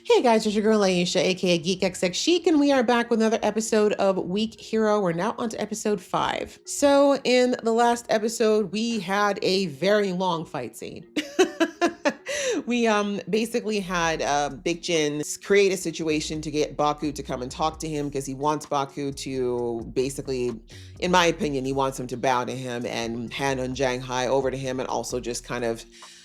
Hey guys, it's your girl Aisha, aka Geek XX Chic, and we are back with another episode of Week Hero. We're now on to episode 5. So, in the last episode, we had a very long fight scene. We basically had Big Jin create a situation to get Baku to come and talk to him because he wants Baku to basically, in my opinion, he wants him to bow to him and hand on Shanghai over to him, and also just kind of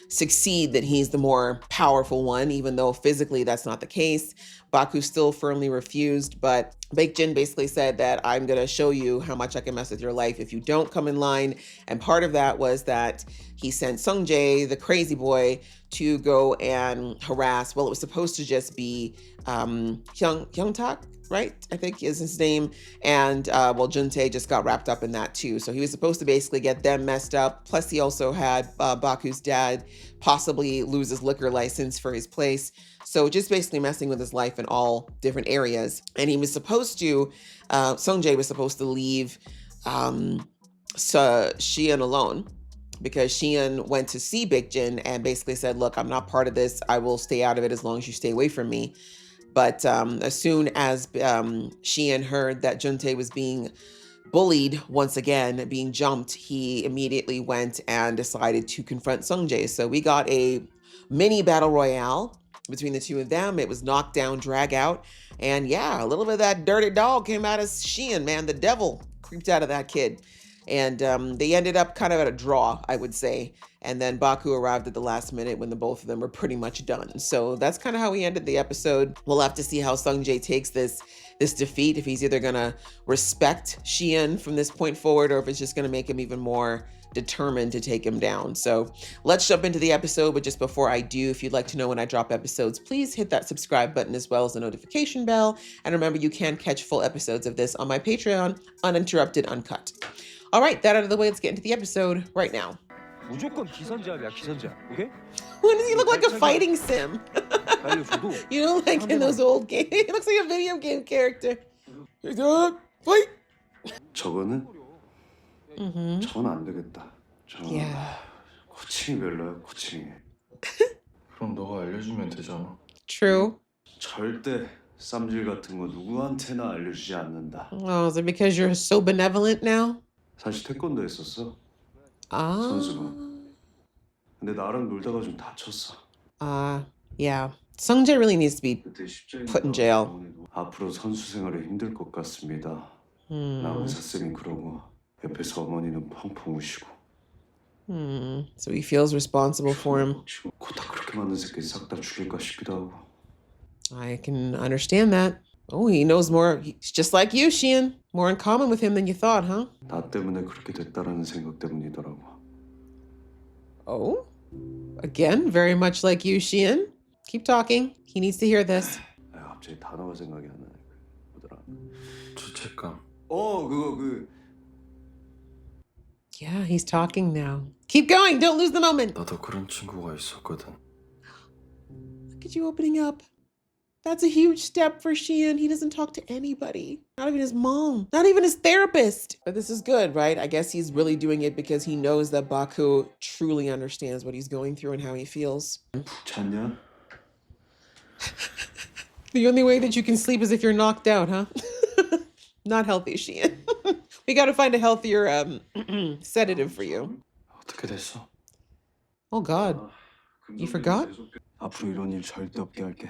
succeed that he's the more powerful one, even though physically that's not the case. Baku still firmly refused, but Baekjin basically said that I'm going to show you how much I can mess with your life if you don't come in line. And part of that was that he sent Sungjae, the crazy boy, to go and harass. Well, it was supposed to just be Hyung-tak, right? I think is his name. And well, Juntae just got wrapped up in that too. So he was supposed to basically get them messed up. Plus, he also had Baku's dad possibly lose his liquor license for his place. So just basically messing with his life in all different areas. And he was supposed to, Sungjae was supposed to leave Xian alone, because Xian went to see Big Jin and basically said, look, I'm not part of this. I will stay out of it as long as you stay away from me. But as soon as Xian heard that Juntae was being bullied once again, being jumped, he immediately went and decided to confront Sungjae. So we got a mini battle royale between the two of them. It was knock down, drag out. And yeah, a little bit of that dirty dog came out of Xian, man. The devil creeped out of that kid. And they ended up kind of at a draw, I would say. And then Baku arrived at the last minute when the both of them were pretty much done. So that's kind of how we ended the episode. We'll have to see how Sungjae takes this defeat, if he's either going to respect Xian from this point forward, or if it's just going to make him even more determined to take him down. So let's jump into the episode. But just before I do, if you'd like to know when I drop episodes, please hit that subscribe button as well as the notification bell. And remember, you can catch full episodes of this on my Patreon, uninterrupted, uncut. All right, that out of the way, let's get into the episode right now. 무조건 기선제압이야, 기선제압. Okay? When does he look like a fighting sim? You know, like in those old games. He looks like a video game character. Fight! 저거는 저건 안 되겠다. 저건 Yeah. 코칭이 별로야, 코칭이. 그럼 너가 알려주면 되잖아. True. 절대 쌈질 같은 거 누구한테나 알려주지 않는다. Oh, is it because you're so benevolent now? 사실 태권도 했었어, Ah. 선수가. 근데 나랑 놀다가 좀 다쳤어. Yeah. Sungjae really needs to be 그때 십자인대가 put in jail. 앞으로 선수 생활이 힘들 것 같습니다. 나 의사쌤이 그러고 옆에서 어머니는 펑펑 우시고. So he feels responsible for him. 코딱 그렇게 만든 새끼 싹 다 죽일까 싶기도 하고. I can understand that. Oh, he knows more. He's just like you, Xian. More in common with him than you thought, huh? 나 때문에 그렇게 됐다라는 생각 때문이더라고. Oh? Again, very much like you, Xian. Keep talking. He needs to hear this. 갑자기 단어가 생각이 안 나네. 뭐더라? 죄책감. 그거 Yeah, he's talking now. Keep going. Don't lose the moment. 나도 그런 친구가 있었거든. Look at you opening up. That's a huge step for Xian. He doesn't talk to anybody. Not even his mom. Not even his therapist. But this is good, right? I guess he's really doing it because he knows that Baku truly understands what he's going through and how he feels. 잤냐? The only way that you can sleep is if you're knocked out, huh? Not healthy, Xian. We got to find a healthier sedative for you. 어떻게 됐어? Oh, God. You forgot? 앞으로 이런 일 절대 없게 할게.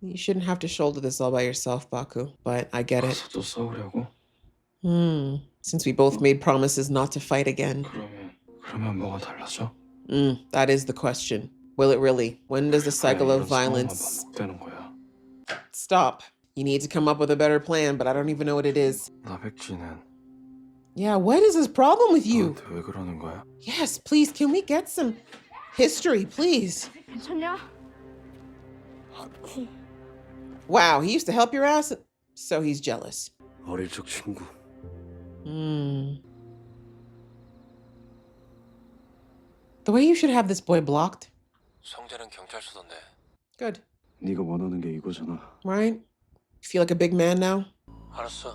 You shouldn't have to shoulder this all by yourself, Baku. But I get it. 가서 또 싸우려고? Since we both made promises not to fight again. 그러면 뭐가 달라져? That is the question. Will it really? When does the cycle of 이런 상황만 violence 반복되는 거야. stop? You need to come up with a better plan, but I don't even know what it is. 나 백지는 Yeah, what is this problem with you? 너한테 왜 그러는 거야? Yes, please, can we get some history, please? 괜찮냐? Wow, he used to help your ass? So he's jealous. 어릴 적 친구. The way you should have this boy blocked. 성재는 경찰서던데. Good, 네가 원하는 게 이거잖아. right? Feel like a big man now? 알았어.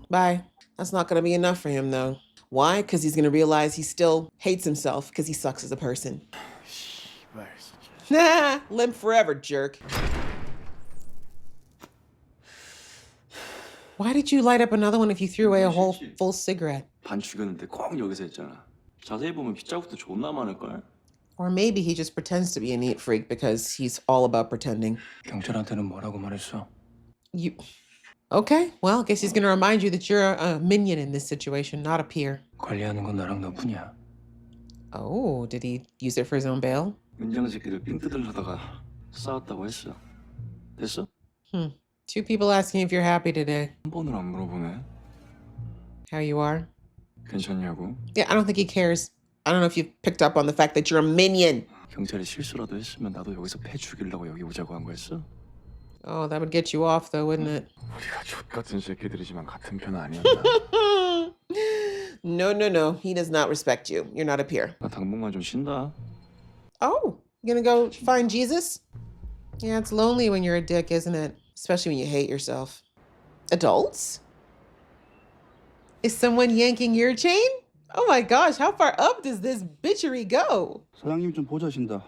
Bye. That's not gonna be enough for him, though. Why? Because he's gonna realize he still hates himself because he sucks as a person. Nah, limp forever, jerk. Why did you light up another one if you threw away a whole full cigarette? 반 죽였는데 꼭 여기서 했잖아. 자세히 보면 빗자국도 존나 많을걸? Or maybe he just pretends to be a neat freak because he's all about pretending. 경찰한테는 뭐라고 말했어? You... Okay, well, I guess he's going to remind you that you're a minion in this situation, not a peer. 관리하는 건 나랑 너뿐이야. Oh, did he use it for his own bail? 은장 새끼들 삥 뜯으려다가 싸웠다고 했어. 됐어? Two people asking if you're happy today. 한 번을 안 물어보네. How you are? 괜찮냐고? Yeah, I don't think he cares. I don't know if you've picked up on the fact that you're a minion. 경찰이 실수라도 했으면 나도 여기서 패 죽이려고 여기 오자고 한 거였어? Oh, that would get you off though, wouldn't it? 우리가 족같은 새끼들이지만 같은 편 아니었나? No. He does not respect you. You're not a peer. 나 당분간 좀 쉰다. Oh, you gonna go find Jesus? Yeah, it's lonely when you're a dick, isn't it? Especially when you hate yourself. Adults? Is someone yanking your chain? Oh my gosh, how far up does this bitchery go? 사장님 좀 보자신다.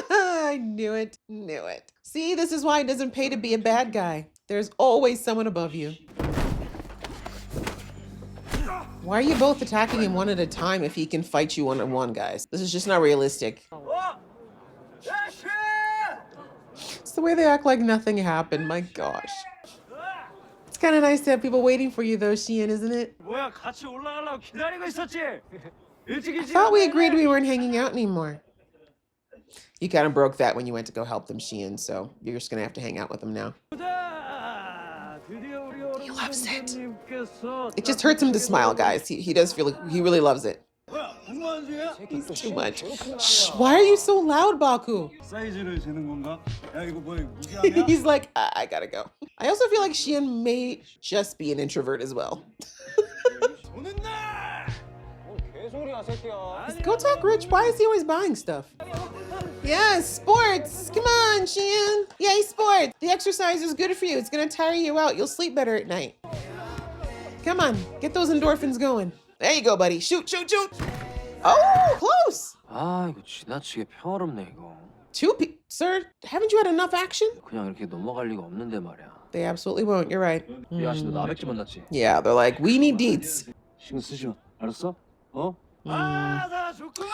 I knew it. See, this is why it doesn't pay to be a bad guy. There's always someone above you. Why are you both attacking him one at a time if he can fight you one-on-one, guys? This is just not realistic. It's the way they act like nothing happened. My gosh. It's kind of nice to have people waiting for you, though, Sheehan, isn't it? 뭐야 같이 올라가려고 기다리고 있었지. I thought we agreed we weren't hanging out anymore. You kind of broke that when you went to go help them, Sheehan, so you're just going to have to hang out with them now. He loves it. It just hurts him to smile, guys. He does feel like he really loves it. It's too much. Shh, why are you so loud, Baku? 사이즈를 재는 건가? 야 이거 뭐야 무시하냐? He's like, I gotta go. I also feel like Sheehan may just be an introvert as well. 개소리야 새끼야. Go talk Rich. Why is he always buying stuff? Yes, sports. Come on, Sheehan. Yay, sports. The exercise is good for you. It's gonna tire you out. You'll sleep better at night. Come on, get those endorphins going. There you go, buddy. Shoot. Oh, close. 아 이거 지나치게 평화롭네 이거. Sir, haven't you had enough action? 그냥 이렇게 넘어갈 리가 없는데 말이야. They absolutely won't. You're right. 이 아저씨 너 나백지 만났지? Yeah, they're like, we need deets. 신경 쓰지 마. 알았어? 어? 아나 좋구만.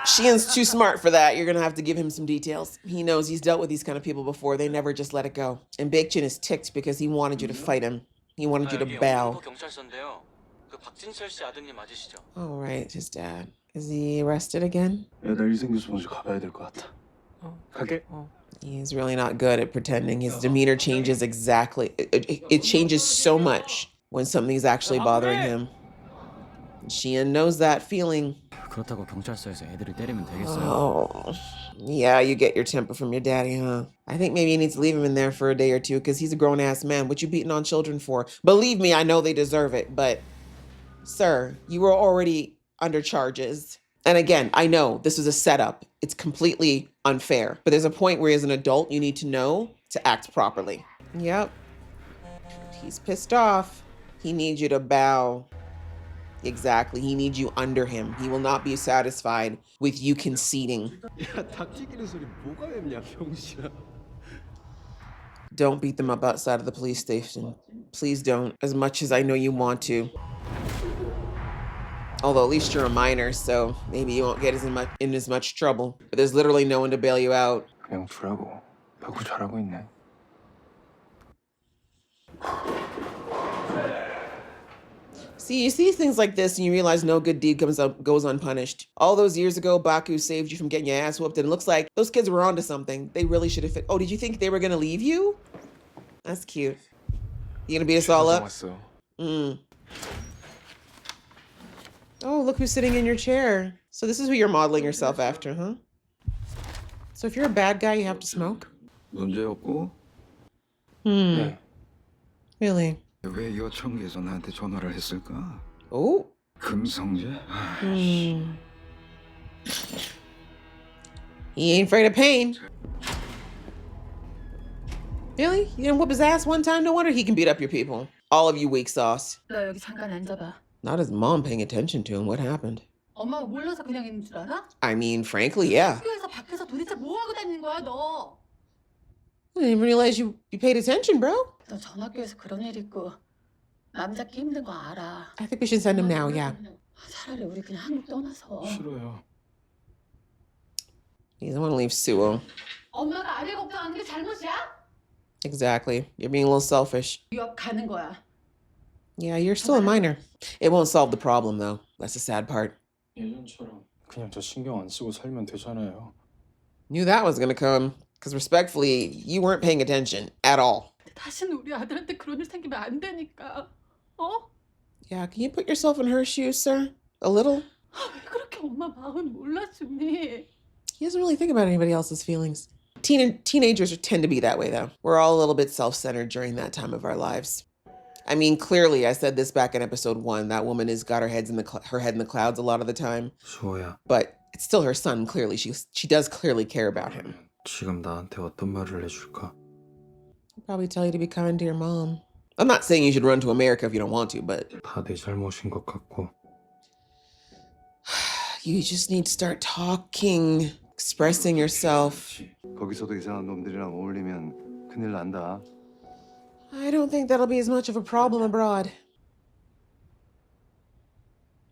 Sheehan's too smart for that. You're gonna have to give him some details. He knows he's dealt with these kind of people before. They never just let it go. And Baekjin is ticked because he wanted you to fight him. He wanted you to bow. 경찰서인데요. 그 박진철 씨 아드님 맞으시죠? All right, his dad. Is he arrested again? 애들 일 생겨서 먼저 가봐야 될 것 같아. 갈게. He's really not good at pretending. His demeanor changes exactly. It changes so much when something's actually bothering him. Sheehan knows that feeling. 그렇다고 경찰서에서 애들을 때리면 되겠어요? Oh, yeah, you get your temper from your daddy, huh? I think maybe you need to leave him in there for a day or two because he's a grown-ass man. What you beating on children for? Believe me, I know they deserve it, but sir, you were already under charges. And again, I know this is a setup. It's completely unfair, but there's a point where as an adult, you need to know to act properly. Yep. He's pissed off. He needs you to bow. Exactly. He needs you under him. He will not be satisfied with you conceding. 야 닭튀기는 소리 뭐가 맵냐 병신아. Don't beat them up outside of the police station. Please don't, as much as I know you want to. Although at least you're a minor, so maybe you won't get in as much trouble. But there's literally no one to bail you out. 그냥 두라고. 벽구 잘하고 있네. See, you see things like this and you realize no good deed goes unpunished. All those years ago, Baku saved you from getting your ass whooped, and it looks like those kids were onto something. They really should have Oh, did you think they were gonna leave you? That's cute. You gonna beat us all up? Oh, look who's sitting in your chair. So this is who you're modeling yourself after, huh? So if you're a bad guy, you have to smoke? 문제였고 네. Really? 왜 여청에서 나한테 전화를 했을까? Oh. 금성재? He ain't afraid of pain. Really? You didn't whoop his ass one time? No wonder he can beat up your people. All of you weak sauce. 너 여기 잠깐 앉아봐. Not his mom paying attention to him. What happened? 엄마가 몰라서 그냥 있는 줄 알아? I mean, frankly, yeah. 학교에서 밖에서 도대체 뭐 하고 다니는 거야 너? I didn't even realize you paid attention, bro. 너 전학교에서 그런 일 있고 남자끼 힘든 거 알아. I think we should send him now, yeah. 차라리 우리 그냥 한국 떠나서. 싫어요. He doesn't want to leave Suo. 엄마가 아들 걱정하는 게 잘못이야? Exactly. You're being a little selfish. 유학 가는 거야. Yeah, you're still a minor. It won't solve the problem, though. That's the sad part. 예전처럼 그냥 저 신경 안 쓰고 살면 되잖아요. Knew that was gonna come. Because respectfully, you weren't paying attention at all. 다시는 우리 아들한테 그런 일 생기면 안 되니까. 어? Yeah, can you put yourself in her shoes, sir? A little? 왜 그렇게 엄마 마음 몰라주니? He doesn't really think about anybody else's feelings. Teenagers tend to be that way, though. We're all a little bit self-centered during that time of our lives. I mean, clearly, I said this back in episode 1. That woman has got her head in the clouds a lot of the time. 수호야, But it's still her son. Clearly, she does clearly care about him. 지금 나한테 어떤 말을 해줄까? I'll probably tell you to be kind to your mom. I'm not saying you should run to America if you don't want to, but 다 내 잘못인 것 같고. you just need to start talking, expressing yourself. 거기서도 이상한 놈들이랑 어울리면 큰일 난다. I don't think that'll be as much of a problem abroad.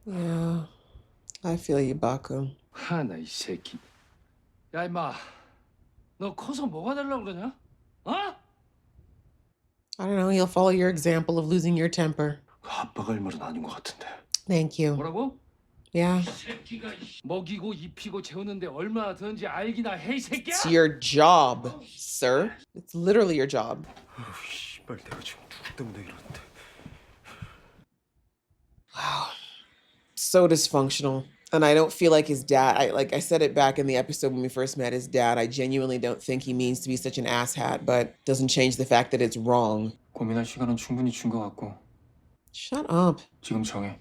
Yeah, I feel you, Baku. 하나 이 새끼. 야 임마 너 커서 뭐가 되려고 그러냐? 어? I don't know, he'll follow your example of losing your temper. 그 아빠가 할 말은 아닌 것 같은데. Thank you. 뭐라고? Yeah, 새끼가 먹이고 입히고 재우는데 얼마나 드는지 알기나 해 이 새끼야? it's your job, sir. It's literally your job. 씨발 내가 지금 누구 때문에 이러는데. Wow. So dysfunctional. And I don't feel like his dad, I said it back in the episode when we first met his dad, I genuinely don't think he means to be such an asshat, but doesn't change the fact that it's wrong. 고민할 시간은 충분히 준 것 같고 Shut up. 지금 정해.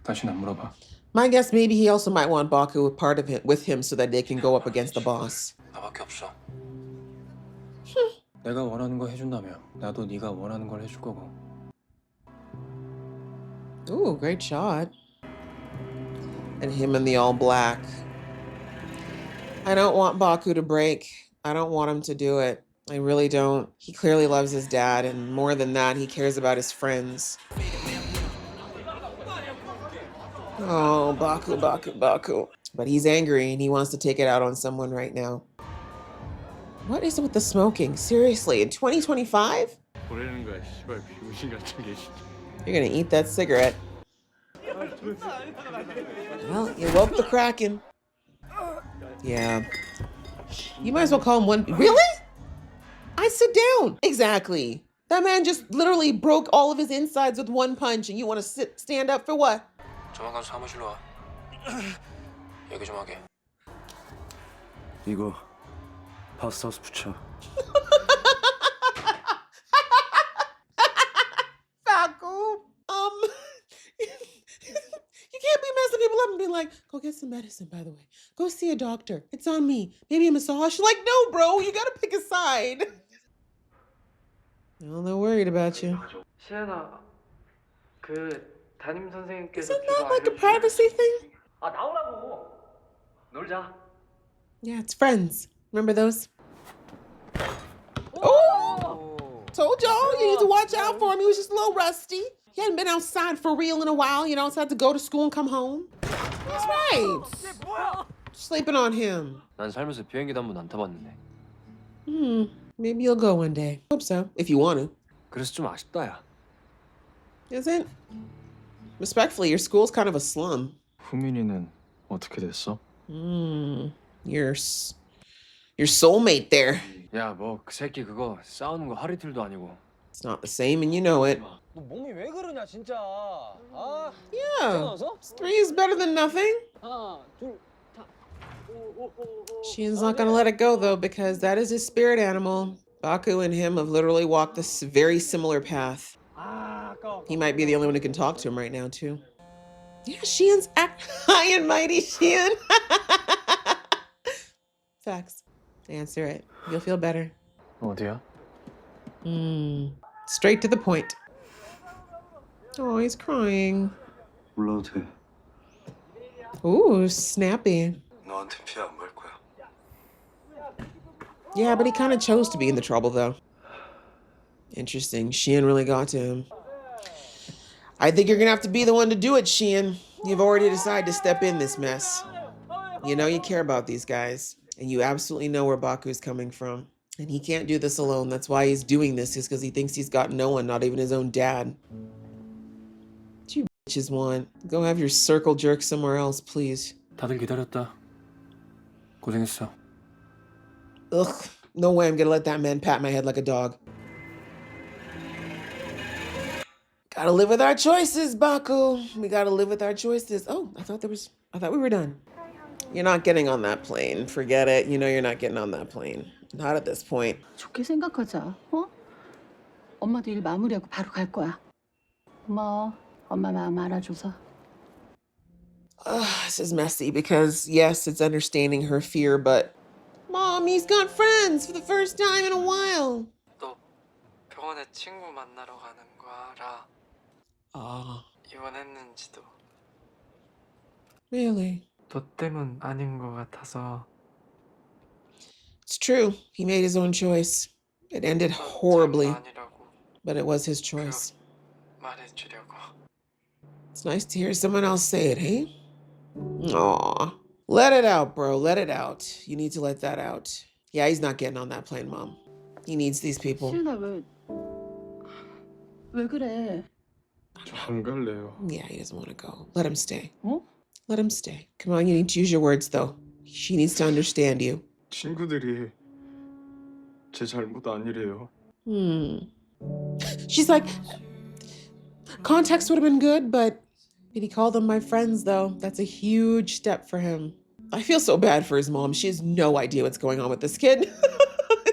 다시는 안 물어봐. My guess maybe he also might want Baku part of it with him so that they can go up against the boss. 나밖에 없어. 내가 원하는 거 해준다며 나도 네가 원하는 걸 해줄 거고. Ooh, great shot. And him in the all black. I don't want Baku to break. I don't want him to do it. I really don't. He clearly loves his dad, and more than that, he cares about his friends. Oh, Baku, Baku, Baku. But he's angry and he wants to take it out on someone right now. What is it with the smoking? Seriously, in 2025? 보내는 거야 씨발 비무신 같은 게. You're gonna eat that cigarette. Well, you woke the Kraken. Yeah. You might as well call him one. Really? I sit down. Exactly. That man just literally broke all of his insides with one punch, and you want to stand up for what? 조만간 사무실로 와. 얘기 좀 하게. 이거 파스타우스 붙여. Falco, you can't be messing people up and be like, go get some medicine, by the way. Go see a doctor. It's on me. Maybe a massage. Like, no, bro, you gotta pick a side. Well, they're worried about you. 시연아, 그 담임 선생님께서 Isn't that like a privacy thing? 아 나오라고. 놀자. Yeah, it's friends. Remember those? Oh! Told y'all you need to watch out for him. He was just a little rusty. He hadn't been outside for real in a while, you know, so had to go to school and come home. That's right. Sleeping on him. 난 살면서 비행기도 한 번도 안 타봤는데. Maybe you'll go one day. Hope so, if you want to. 그래서 좀 아쉽다 야. Isn't? Respectfully, your school's kind of a slum. 후민이는 어떻게 됐어? Your soulmate there. 야 뭐 그 새끼 그거 싸우는 거 하루 이틀도 아니고. It's not the same, and you know it. 너 몸이 왜 그러냐 진짜. 아. Yeah, 3 is better than nothing. 하나, 둘, 다. Shien's not gonna let it go though, because that is his spirit animal. Baku and him have literally walked this very similar path. 아, 아까워. He might be the only one who can talk to him right now too. Yeah, Shien's high and mighty, Shien. Facts. Answer it. You'll feel better. 어디야? Straight to the point. Oh, he's crying. 불러도 돼. Ooh, snappy. 너한테 피해 안 갈 거야. Yeah, but he kind of chose to be in the trouble, though. Interesting. Shion really got to him. I think you're going to have to be the one to do it, Shion. You've already decided to step in this mess. You know you care about these guys, and you absolutely know where Baku's coming from. And he can't do this alone. That's why he's doing this, is because he thinks he's got no one, not even his own dad. What you bitches want? Go have your circle jerk somewhere else, please. 다들 기다렸다. 고생했어. Ugh, no way I'm gonna let that man pat my head like a dog. Gotta live with our choices, Baku. We gotta live with our choices. Oh, I thought we were done. You're not getting on that plane. Forget it. You know you're not getting on that plane. Not at this point. 좋게 생각하자. 어? 엄마도 일 마무리하고 바로 갈 거야. 고마워. 엄마 마음 알아줘서. This is messy because, yes, it's understanding her fear, but Mom, he's got friends for the first time in a while. 너 병원에 친구 만나러 가는 거 알아? Ah, 입원했는지도. really? 너 때문 아닌 거 같아서. It's true. He made his own choice. It ended 너 horribly, 때문 아니라고 but it was his choice. 말해주려고. It's nice to hear someone else say it, hey? Aw. Let it out, bro. Let it out. You need to let that out. Yeah, he's not getting on that plane, Mom. He needs these people. 시은아 왜 그래? 안 갈래요. Yeah, he doesn't want to go. Let him stay. 어? Let him stay. Come on, you need to use your words, though. She needs to understand you. 친구들이 제 잘못 아니래요. She's like, context would have been good, but did he call them my friends, though? That's a huge step for him. I feel so bad for his mom. She has no idea what's going on with this kid.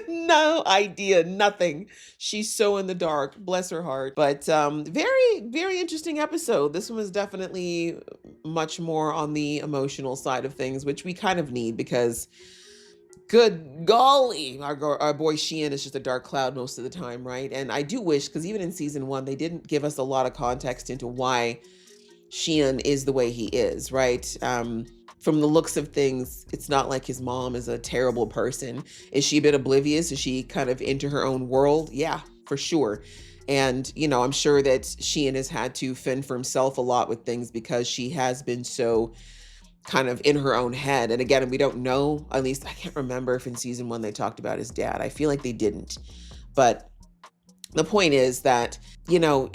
No idea, nothing. She's so in the dark, bless her heart. But very, very interesting episode. This one was definitely much more on the emotional side of things, which we kind of need because good golly, our boy Shion is just a dark cloud most of the time, right? And I do wish, because even in season 1, they didn't give us a lot of context into why Shion is the way he is, right? From the looks of things, it's not like his mom is a terrible person. Is she a bit oblivious? Is she kind of into her own world? Yeah, for sure. And, you know, I'm sure that Shion has had to fend for himself a lot with things because she has been so kind of in her own head. And again, we don't know, at least I can't remember if in season 1 they talked about his dad. I feel like they didn't. But the point is that, you know,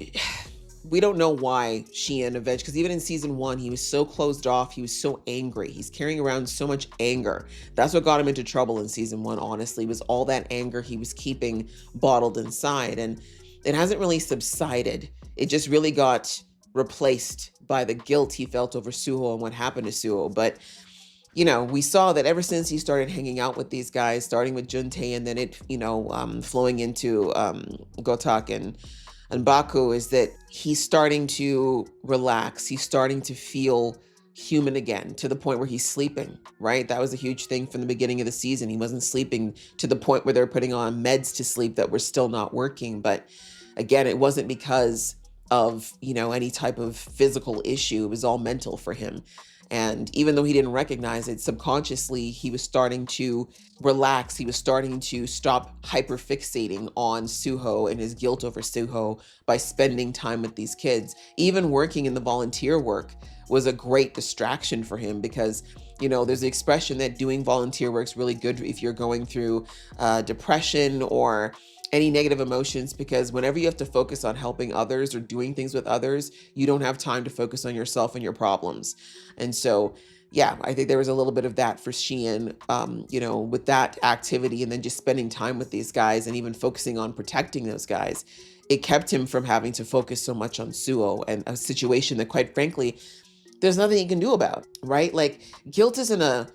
we don't know why Shion eventually, because even in season 1, he was so closed off. He was so angry. He's carrying around so much anger. That's what got him into trouble in season 1, honestly, was all that anger he was keeping bottled inside. And it hasn't really subsided. It just really got replaced by the guilt he felt over Suho and what happened to Suho. But, you know, we saw that ever since he started hanging out with these guys, starting with Juntae and then it, you know, flowing into Gotak and Baku, is that he's starting to relax. He's starting to feel human again to the point where he's sleeping, right? That was a huge thing from the beginning of the season. He wasn't sleeping to the point where they're putting on meds to sleep that were still not working. But again, it wasn't because of, you know, any type of physical issue. It was all mental for him. And even though he didn't recognize it, subconsciously, he was starting to relax. He was starting to stop hyperfixating on Suho and his guilt over Suho by spending time with these kids. Even working in the volunteer work was a great distraction for him because, you know, there's the expression that doing volunteer work is really good if you're going through depression or any negative emotions, because whenever you have to focus on helping others or doing things with others, you don't have time to focus on yourself and your problems. And so, yeah, I think there was a little bit of that for Shion, you know, with that activity and then just spending time with these guys and even focusing on protecting those guys. It kept him from having to focus so much on Suho and a situation that, quite frankly, there's nothing he can do about, right? Like, guilt isn't a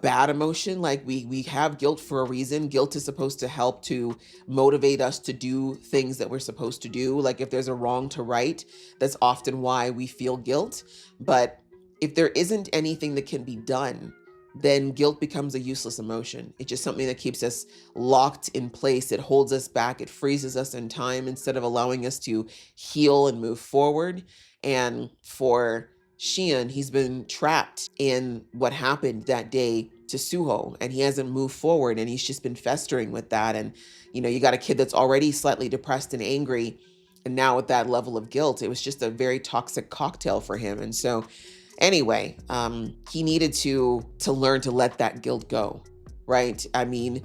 bad emotion. Like, we have guilt for a reason. Guilt is supposed to help to motivate us to do things that we're supposed to do. Like, if there's a wrong to right, that's often why we feel guilt. But if there isn't anything that can be done, then guilt becomes a useless emotion. It's just something that keeps us locked in place. It holds us back. It freezes us in time instead of allowing us to heal and move forward. And for Shion, he's been trapped in what happened that day Suho, and he hasn't moved forward, and he's just been festering with that. And, you know, you got a kid that's already slightly depressed and angry, and now with that level of guilt, it was just a very toxic cocktail for him. And so anyway, he needed to learn to let that guilt go, right? I mean,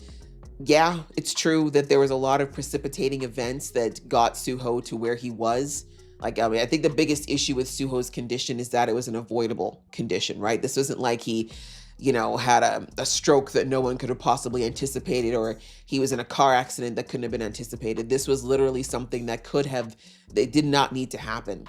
yeah, it's true that there was a lot of precipitating events that got Suho to where he was. Like, I mean, I think the biggest issue with Suho's condition is that it was an avoidable condition, right? This wasn't like he, you know, had a stroke that no one could have possibly anticipated, or he was in a car accident that couldn't have been anticipated. This was literally something that they did not need to happen,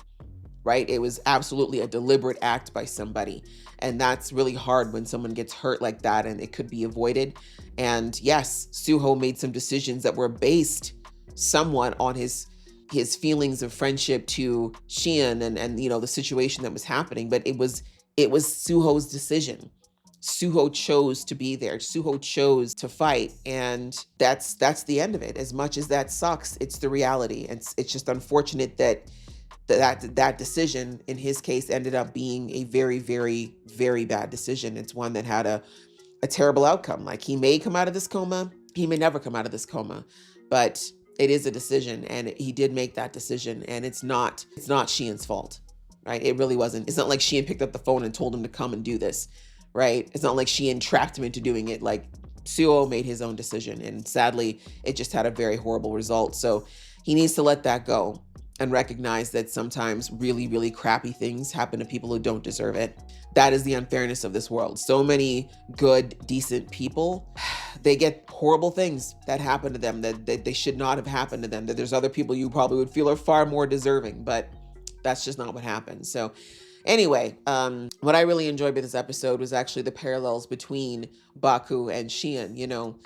right? It was absolutely a deliberate act by somebody. And that's really hard when someone gets hurt like that and it could be avoided. And yes, Suho made some decisions that were based somewhat on his feelings of friendship to Shion and you know, the situation that was happening, but it was Suho's decision. Suho chose to be there. Suho chose to fight, and that's the end of it. As much as that sucks, it's the reality. And it's just unfortunate that decision in his case ended up being a very, very, very bad decision. It's one that had a terrible outcome. Like, he may come out of this coma, he may never come out of this coma, but it is a decision, and he did make that decision, and it's not Shion's fault, right? It really wasn't. It's not like Shion picked up the phone and told him to come and do this, right? It's not like Shion trapped him into doing it. Like, Suho made his own decision, and sadly, it just had a very horrible result. So he needs to let that go and recognize that sometimes really, really crappy things happen to people who don't deserve it. That is the unfairness of this world. So many good, decent people, they get horrible things that happen to them that they should not have happened to them, that there's other people you probably would feel are far more deserving, but that's just not what happens. So anyway, what I really enjoyed with this episode was actually the parallels between Baku and Shion. You know,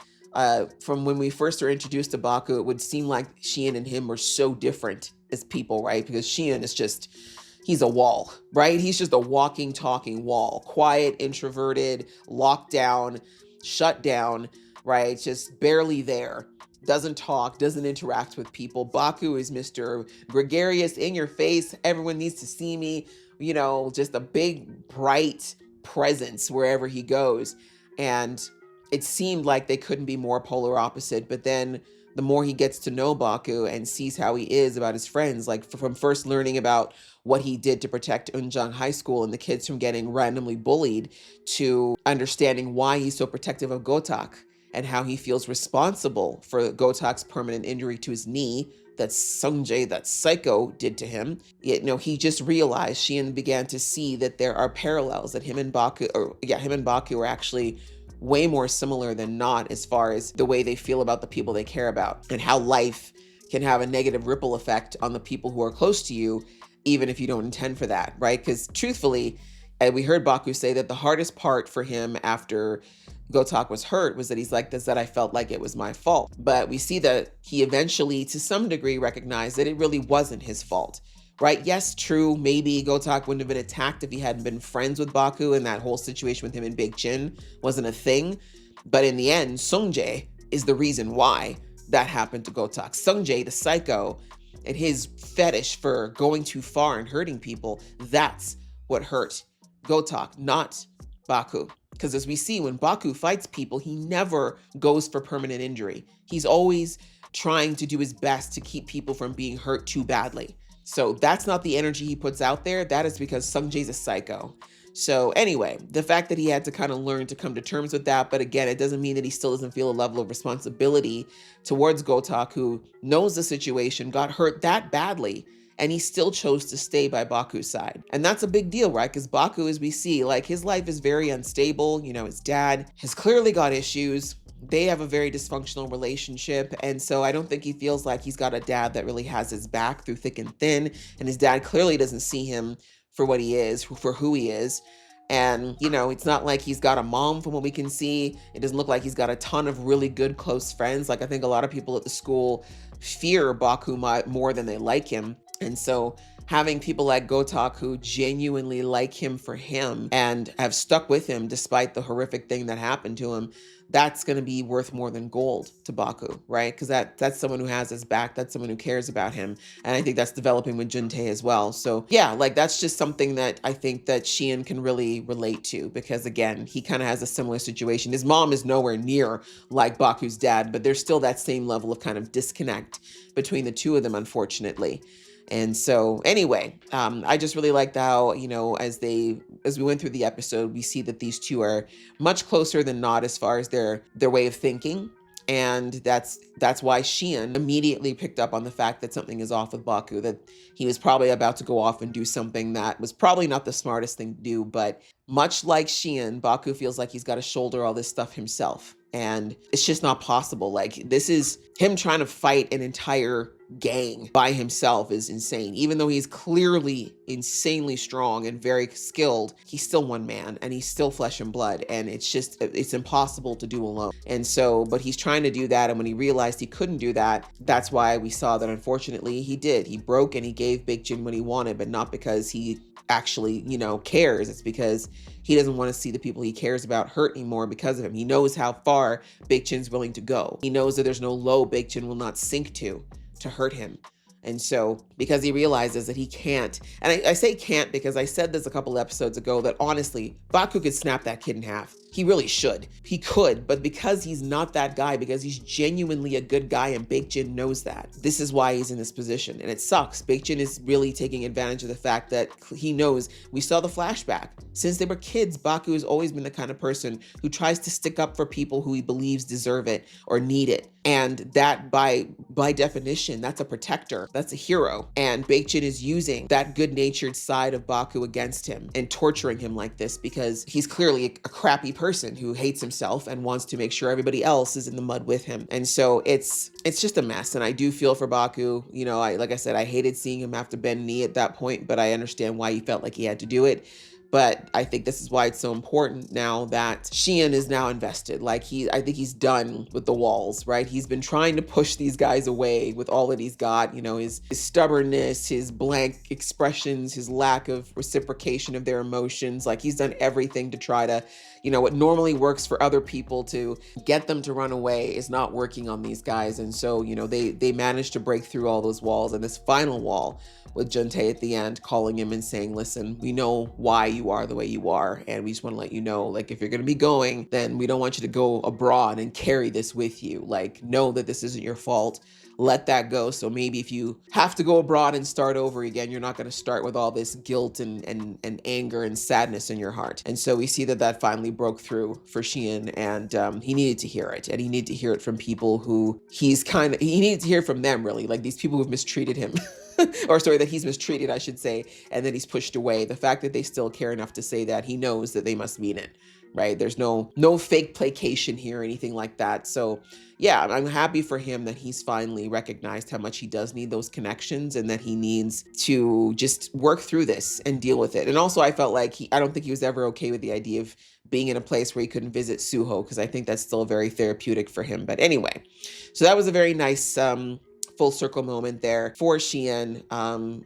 from when we first were introduced to Baku, it would seem like Shion and him were so different as people, right? Because Shion is just, he's a wall, right? He's just a walking, talking wall, quiet, introverted, locked down, shut down, right? Just barely there, doesn't talk, doesn't interact with people. Baku is Mr. Gregarious, in your face, everyone needs to see me, you know, just a big, bright presence wherever he goes. And it seemed like they couldn't be more polar opposite, but then the more he gets to know Baku and sees how he is about his friends, like from first learning about what he did to protect Eunjang High School and the kids from getting randomly bullied, to understanding why he's so protective of Gotak and how he feels responsible for Gotak's permanent injury to his knee that Sungjae, that psycho, did to him. You know, he just realized, Shion began to see that there are parallels, that him and Baku are actually way more similar than not as far as the way they feel about the people they care about, and how life can have a negative ripple effect on the people who are close to you, even if you don't intend for that, right? Because truthfully, we heard Baku say that the hardest part for him after Gotak was hurt was that he's like this, that I felt like it was my fault. But we see that he eventually, to some degree, recognized that it really wasn't his fault, right? Yes, true, maybe Gotak wouldn't have been attacked if he hadn't been friends with Baku, and that whole situation with him and Big Chin wasn't a thing. But in the end, Sungjae is the reason why that happened to Gotak. Sungjae, the psycho, and his fetish for going too far and hurting people, that's what hurt Gotak, not Baku. Because as we see, when Baku fights people, he never goes for permanent injury. He's always trying to do his best to keep people from being hurt too badly. So that's not the energy he puts out there. That is because Sungjae's a psycho. So anyway, the fact that he had to kind of learn to come to terms with that, but again, it doesn't mean that he still doesn't feel a level of responsibility towards Gotak, who knows the situation, got hurt that badly, and he still chose to stay by Baku's side. And that's a big deal, right? Because Baku, as we see, like, his life is very unstable. You know, his dad has clearly got issues. They have a very dysfunctional relationship. And so I don't think he feels like he's got a dad that really has his back through thick and thin. And his dad clearly doesn't see him for what he is, for who he is. And, you know, it's not like he's got a mom from what we can see. It doesn't look like he's got a ton of really good close friends. Like, I think a lot of people at the school fear Baku more than they like him. And so having people like Gotak who genuinely like him for him and have stuck with him despite the horrific thing that happened to him, that's going to be worth more than gold to Baku, right? Because that's someone who has his back. That's someone who cares about him. And I think that's developing with Juntae as well. So yeah, like that's just something that I think that Shion can really relate to, because again, he kind of has a similar situation. His mom is nowhere near like Baku's dad, but there's still that same level of kind of disconnect between the two of them, unfortunately. And so anyway, I just really liked how, you know, as we went through the episode, we see that these two are much closer than not as far as their way of thinking. And that's why Shion immediately picked up on the fact that something is off with Baku, that he was probably about to go off and do something that was probably not the smartest thing to do. But much like Shion, Baku feels like he's got to shoulder all this stuff himself. And it's just not possible. Like, this is him trying to fight an entire gang by himself is insane. Even though he's clearly insanely strong and very skilled, he's still one man and he's still flesh and blood. And it's impossible to do alone. And so, but he's trying to do that. And when he realized he couldn't do that, that's why we saw that unfortunately he did. He broke and he gave Big Jin what he wanted, but not because he actually, you know, cares. It's because he doesn't want to see the people he cares about hurt anymore because of him. He knows how far Big Jin's willing to go. He knows that there's no low Big Jin will not sink to hurt him. And so because he realizes that he can't, and I say can't because I said this a couple episodes ago that honestly, Baku could snap that kid in half. He really should. He could, but because he's not that guy, because he's genuinely a good guy and Big Jin knows that, this is why he's in this position. And it sucks. Big Jin is really taking advantage of the fact that he knows, we saw the flashback. Since they were kids, Baku has always been the kind of person who tries to stick up for people who he believes deserve it or need it. And that by definition, that's a protector, that's a hero. And Big Jin is using that good-natured side of Baku against him and torturing him like this because he's clearly a crappy person who hates himself and wants to make sure everybody else is in the mud with him. And so it's just a mess. And I do feel for Baku. You know, like I said, I hated seeing him have to bend knee at that point, but I understand why he felt like he had to do it. But I think this is why it's so important now that Shion is now invested. Like I think he's done with the walls, right? He's been trying to push these guys away with all that he's got, you know, his stubbornness, his blank expressions, his lack of reciprocation of their emotions. Like he's done everything to try to, you know, what normally works for other people to get them to run away is not working on these guys. And so, you know, they managed to break through all those walls, and this final wall with Juntae at the end calling him and saying, listen, we know why you are the way you are, and we just want to let you know, like, if you're going to be going, then we don't want you to go abroad and carry this with you. Like, know that this isn't your fault. Let that go. So maybe if you have to go abroad and start over again, you're not going to start with all this guilt and anger and sadness in your heart. And so we see that finally broke through for Shion, and he needed to hear it, and he needed to hear it from people who he needed to hear from them, really, like these people who've mistreated him. Or sorry, that he's mistreated, I should say, and that he's pushed away. The fact that they still care enough to say that, he knows that they must mean it, right? There's no fake placation here or anything like that. So yeah, I'm happy for him that he's finally recognized how much he does need those connections and that he needs to just work through this and deal with it. And also I felt like I don't think he was ever okay with the idea of being in a place where he couldn't visit Suho, because I think that's still very therapeutic for him. But anyway, so that was a very nice full circle moment there for Shion.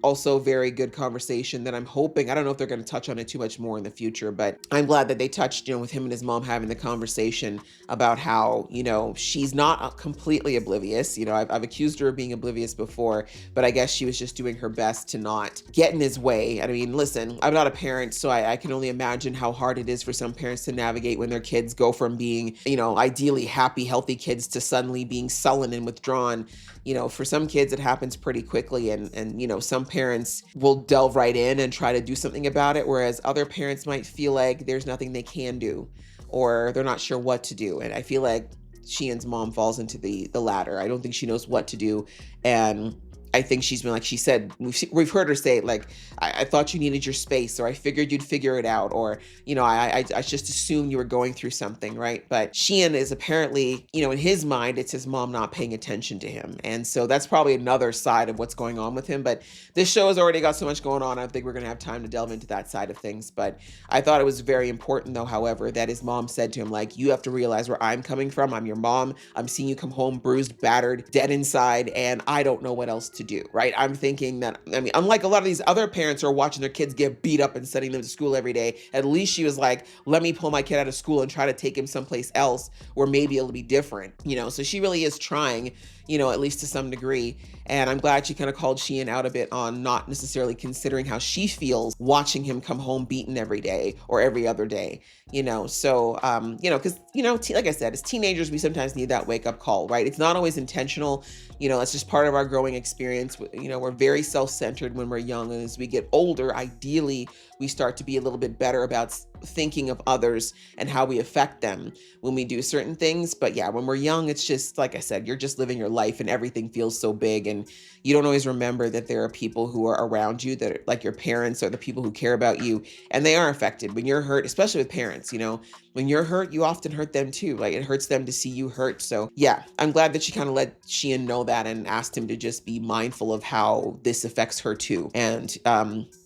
Also very good conversation that I'm hoping, I don't know if they're going to touch on it too much more in the future, but I'm glad that they touched, you know, with him and his mom having the conversation about how, you know, she's not completely oblivious. You know, I've accused her of being oblivious before, but I guess she was just doing her best to not get in his way. I mean, listen, I'm not a parent, so I can only imagine how hard it is for some parents to navigate when their kids go from being, you know, ideally happy, healthy kids to suddenly being sullen and withdrawn. You know, for some kids, it happens pretty quickly. And, you know, some parents will delve right in and try to do something about it, whereas other parents might feel like there's nothing they can do, or they're not sure what to do. And I feel like Shion's mom falls into the latter. I don't think she knows what to do. And I think she's been, like she said, we've heard her say, like, I thought you needed your space, or I figured you'd figure it out, or, you know, I just assumed you were going through something, right? But Shion is apparently, you know, in his mind, it's his mom not paying attention to him. And so that's probably another side of what's going on with him. But this show has already got so much going on, I don't think we're going to have time to delve into that side of things. But I thought it was very important, though, however, that his mom said to him, like, you have to realize where I'm coming from. I'm your mom. I'm seeing you come home bruised, battered, dead inside, and I don't know what else to to do, right? I'm thinking that, I mean, unlike a lot of these other parents who are watching their kids get beat up and sending them to school every day, at least she was like, let me pull my kid out of school and try to take him someplace else where maybe it'll be different, you know? So she really is trying, you know, at least to some degree. And I'm glad she kind of called Sheehan out a bit on not necessarily considering how she feels watching him come home beaten every day or every other day, you know? So, you know, because, you know, like I said, as teenagers, we sometimes need that wake up call, right? It's not always intentional. You know, it's just part of our growing experience. You know, we're very self-centered when we're young. And as we get older, ideally, we start to be a little bit better about thinking of others and how we affect them when we do certain things. But yeah, when we're young, it's just, like I said, you're just living your life and everything feels so big. And you don't always remember that there are people who are around you that are like your parents or the people who care about you. And they are affected when you're hurt, especially with parents, you know, when you're hurt, you often hurt them too. Like it hurts them to see you hurt. So yeah, I'm glad that she kind of let Sheehan know that and asked him to just be mindful of how this affects her too. And,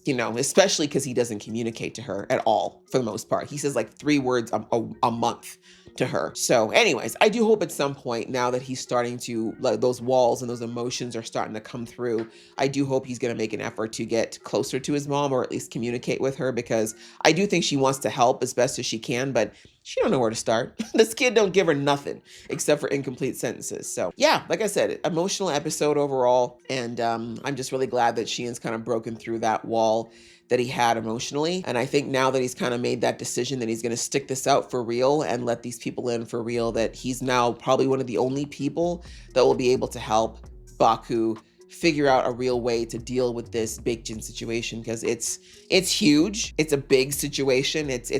you know, especially because he doesn't communicate to her at all for the most part. He says like 3 words a month to her. So anyways, I do hope at some point now that he's starting to, like, those walls and those emotions are starting to come through, I do hope he's going to make an effort to get closer to his mom or at least communicate with her, because I do think she wants to help as best as she can, but she don't know where to start. This kid don't give her nothing except for incomplete sentences. So yeah, like I said, emotional episode overall. And I'm just really glad that Sheehan's kind of broken through that wall that he had emotionally. And I think now that he's kind of made that decision that he's going to stick this out for real and let these people in for real, that he's now probably one of the only people that will be able to help Baku figure out a real way to deal with this Baekjin situation, because it's huge. It's a big situation. It's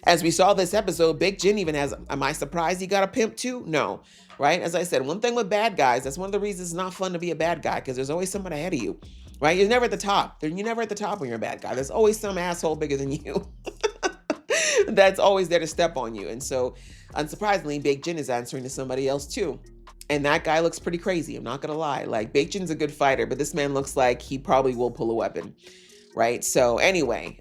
as we saw this episode, Baekjin even has, am I surprised he got a pimp too? No, right? As I said, one thing with bad guys, that's one of the reasons it's not fun to be a bad guy, because there's always someone ahead of you, right? You're never at the top. You're never at the top when you're a bad guy. There's always some asshole bigger than you that's always there to step on you. And so, unsurprisingly, Baekjin is answering to somebody else too. And that guy looks pretty crazy. I'm not going to lie. Like, Baekjin's a good fighter, but this man looks like he probably will pull a weapon, right? So anyway,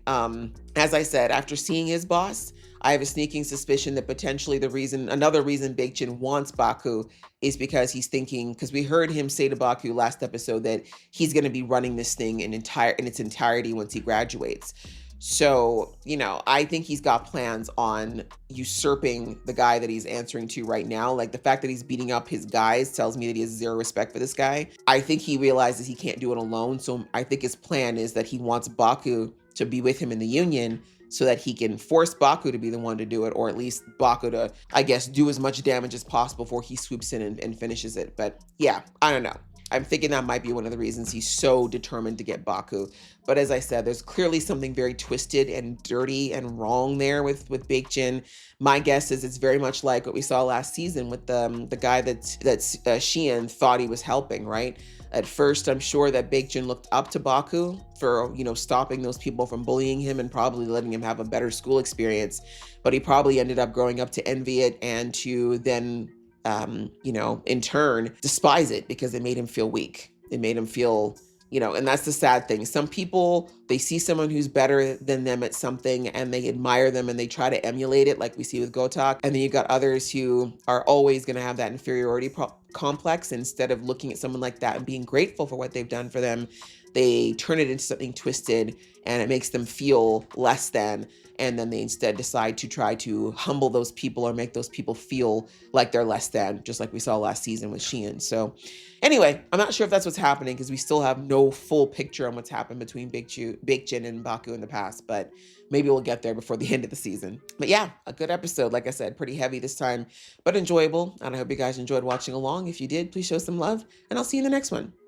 as I said, after seeing his boss, I have a sneaking suspicion that potentially another reason Baekjin wants Baku is because he's thinking, because we heard him say to Baku last episode that he's going to be running this thing in its entirety once he graduates. So, you know, I think he's got plans on usurping the guy that he's answering to right now. Like, the fact that he's beating up his guys tells me that he has zero respect for this guy. I think he realizes he can't do it alone. So I think his plan is that he wants Baku to be with him in the Union so that he can force Baku to be the one to do it, or at least Baku to, I guess, do as much damage as possible before he swoops in and finishes it. But yeah, I don't know. I'm thinking that might be one of the reasons he's so determined to get Baku. But as I said, there's clearly something very twisted and dirty and wrong there with Baekjin. My guess is it's very much like what we saw last season with the guy that Sheehan thought he was helping, right? At first, I'm sure that Baekjin looked up to Baku for, you know, stopping those people from bullying him and probably letting him have a better school experience. But he probably ended up growing up to envy it and to then, you know, in turn, despise it because it made him feel weak. It made him feel, you know, and that's the sad thing. Some people, they see someone who's better than them at something and they admire them and they try to emulate it, like we see with Gotak. And then you've got others who are always going to have that inferiority complex. Instead of looking at someone like that and being grateful for what they've done for them, they turn it into something twisted and it makes them feel less than. And then they instead decide to try to humble those people or make those people feel like they're less than, just like we saw last season with Sheehan. So anyway, I'm not sure if that's what's happening because we still have no full picture on what's happened between Baekjin and Baku in the past, but maybe we'll get there before the end of the season. But yeah, a good episode. Like I said, pretty heavy this time, but enjoyable. And I hope you guys enjoyed watching along. If you did, please show some love and I'll see you in the next one.